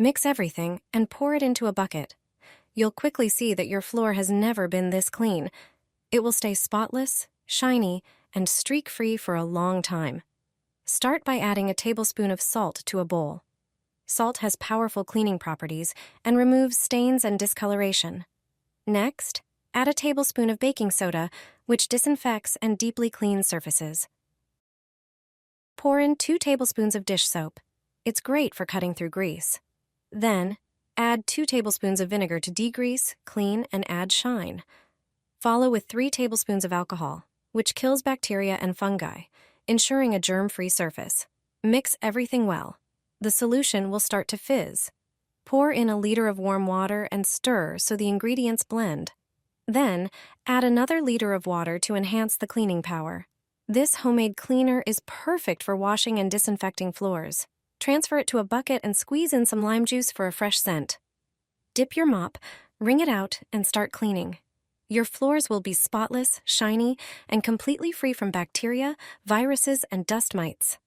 Mix everything and pour it into a bucket. You'll quickly see that your floor has never been this clean. It will stay spotless, shiny, and streak-free for a long time. Start by adding a tablespoon of salt to a bowl. Salt has powerful cleaning properties and removes stains and discoloration. Next, add a tablespoon of baking soda, which disinfects and deeply cleans surfaces. Pour in 2 tablespoons of dish soap. It's great for cutting through grease. Then, add 2 tablespoons of vinegar to degrease, clean, and add shine. Follow with 3 tablespoons of alcohol, which kills bacteria and fungi, ensuring a germ-free surface. Mix everything well. The solution will start to fizz. Pour in a liter of warm water and stir so the ingredients blend. Then, add another liter of water to enhance the cleaning power. This homemade cleaner is perfect for washing and disinfecting floors. Transfer it to a bucket and squeeze in some lime juice for a fresh scent. Dip your mop, wring it out, and start cleaning. Your floors will be spotless, shiny, and completely free from bacteria, viruses, and dust mites.